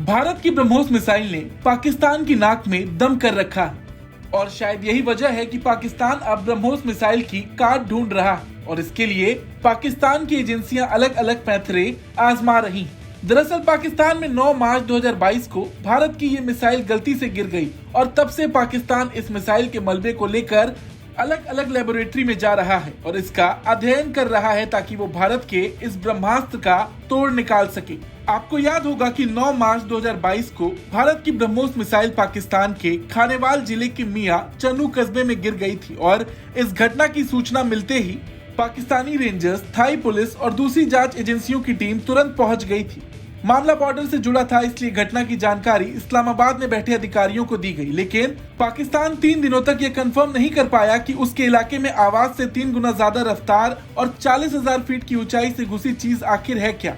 भारत की ब्रह्मोस मिसाइल ने पाकिस्तान की नाक में दम कर रखा है और शायद यही वजह है कि पाकिस्तान अब ब्रह्मोस मिसाइल की काट ढूंढ रहा है और इसके लिए पाकिस्तान की एजेंसियां अलग अलग पैंतरे आजमा रही हैं। दरअसल पाकिस्तान में 9 मार्च 2022 को भारत की ये मिसाइल गलती से गिर गई और तब से पाकिस्तान इस मिसाइल के मलबे को लेकर अलग अलग लेबोरेटरी में जा रहा है और इसका अध्ययन कर रहा है ताकि वो भारत के इस ब्रह्मास्त्र का तोड़ निकाल सके। आपको याद होगा कि 9 मार्च 2022 को भारत की ब्रह्मोस मिसाइल पाकिस्तान के खानेवाल जिले के मियां चन्नू कस्बे में गिर गई थी और इस घटना की सूचना मिलते ही पाकिस्तानी रेंजर्स, थाई पुलिस और दूसरी जांच एजेंसियों की टीम तुरंत पहुंच गई थी। मामला बॉर्डर से जुड़ा था, इसलिए घटना की जानकारी इस्लामाबाद में बैठे अधिकारियों को दी गई, लेकिन पाकिस्तान 3 दिनों तक ये कंफर्म नहीं कर पाया कि उसके इलाके में आवाज से 3 गुना ज्यादा रफ्तार और 40,000 फीट की ऊंचाई से घुसी चीज आखिर है क्या।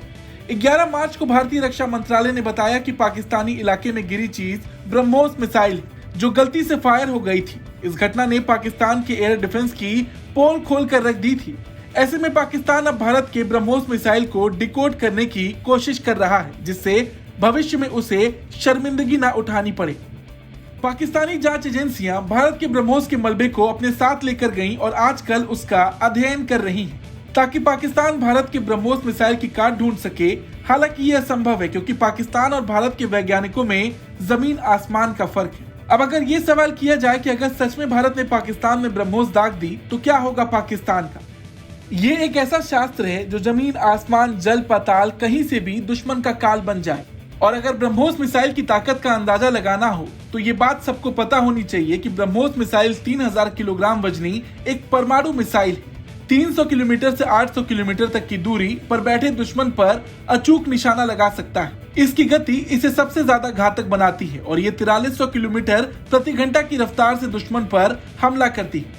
11 मार्च को भारतीय रक्षा मंत्रालय ने बताया कि पाकिस्तानी इलाके में गिरी चीज ब्रह्मोस मिसाइल जो गलती से फायर हो गई थी। इस घटना ने पाकिस्तान के एयर डिफेंस की पोल खोल कर रख दी थी। ऐसे में पाकिस्तान अब भारत के ब्रह्मोस मिसाइल को डिकोड करने की कोशिश कर रहा है, जिससे भविष्य में उसे शर्मिंदगी न उठानी पड़े। पाकिस्तानी जांच एजेंसियां भारत के ब्रह्मोस के मलबे को अपने साथ लेकर गईं और आजकल उसका अध्ययन कर रही हैं ताकि पाकिस्तान भारत के ब्रह्मोस मिसाइल की काट ढूंढ सके। हालांकि यह असंभव है क्योंकि पाकिस्तान और भारत के वैज्ञानिकों में जमीन आसमान का फर्क है। अब अगर ये सवाल किया जाए कि अगर सच में भारत ने पाकिस्तान में ब्रह्मोस दाग दी तो क्या होगा पाकिस्तान का। ये एक ऐसा शास्त्र है जो जमीन, आसमान, जल, पाताल कहीं से भी दुश्मन का काल बन जाए। और अगर ब्रह्मोस मिसाइल की ताकत का अंदाजा लगाना हो तो ये बात सबको पता होनी चाहिए कि ब्रह्मोस मिसाइल 3000 किलोग्राम वजनी एक परमाणु मिसाइल है। 300 किलोमीटर से 800 किलोमीटर तक की दूरी पर बैठे दुश्मन पर अचूक निशाना लगा सकता है। इसकी गति इसे सबसे ज्यादा घातक बनाती है और ये 4300 किलोमीटर प्रति घंटा की रफ्तार से दुश्मन पर हमला करती है,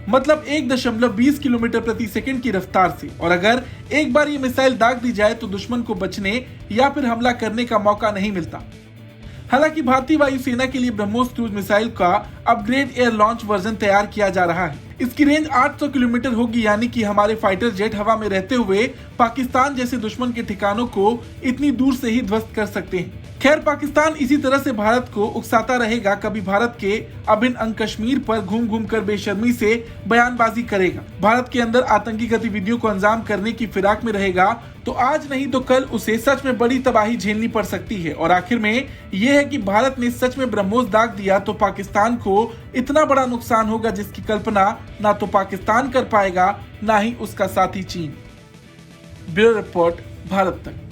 मतलब 1.20 किलोमीटर प्रति सेकंड की रफ्तार से। और अगर एक बार ये मिसाइल दाग दी जाए तो दुश्मन को बचने या फिर हमला करने का मौका नहीं मिलता। हालांकि भारतीय वायुसेना के लिए ब्रह्मोस क्रूज मिसाइल का अपग्रेड एयर लॉन्च वर्जन तैयार किया जा रहा है। इसकी रेंज 800 किलोमीटर होगी, यानी कि हमारे फाइटर जेट हवा में रहते हुए पाकिस्तान जैसे दुश्मन के ठिकानों को इतनी दूर से ही ध्वस्त कर सकते हैं। खैर, पाकिस्तान इसी तरह से भारत को उकसाता रहेगा। कभी भारत के अभिन्न अंग कश्मीर पर घूम घूम कर बेशर्मी से बयानबाजी करेगा, भारत के अंदर आतंकी गतिविधियों को अंजाम करने की फिराक में रहेगा, तो आज नहीं तो कल उसे सच में बड़ी तबाही झेलनी पड़ सकती है। और आखिर में यह है कि भारत ने सच में ब्रह्मोस दाग दिया तो पाकिस्तान को इतना बड़ा नुकसान होगा जिसकी कल्पना ना तो पाकिस्तान कर पाएगा, ना ही उसका साथी चीन। ब्यूरो रिपोर्ट, भारत तक।